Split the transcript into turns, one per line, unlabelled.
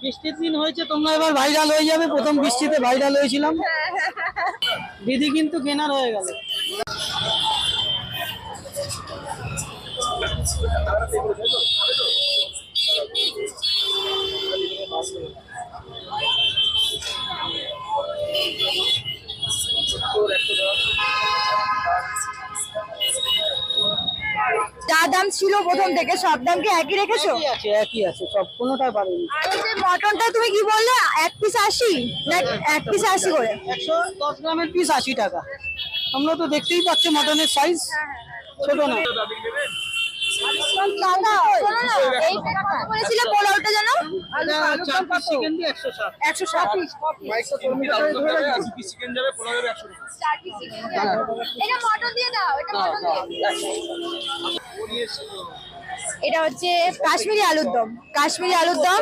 বৃষ্টির দিন হয়েছে, তোমরা এবার ভাইরাল হয়ে যাবে। প্রথম বৃষ্টিতে ভাইরাল হয়েছিলাম। দিদি কিন্তু কেনার হয়ে গেল।
যা দাম ছিল প্রথম থেকে সব দাম কি একই রেখেছো?
একই আছে সব, কোনোটা পারেনি।
আর এই যে মটনটা তুমি কি বললে, এক পিস 80 না এক পিস 80 করে?
110 গ্রামের পিস 80 টাকা। তোমরা তো দেখতেই পাচ্ছ মটনের সাইজ ছোট না।
দাদা শোনো না, এইটা কত বলেছিলে পোলাওটা জানো?
4 পিস চিকেন দিয়ে 160।
160 পিস।
চিকেন যাবে, পোলাও যাবে 100 টাকা।
4 পিস চিকেন এটা মটন দিয়ে দাও, এটা মটন দিয়ে। এটা হচ্ছে কাশ্মীরি আলুর দম। কাশ্মীরি আলুর দম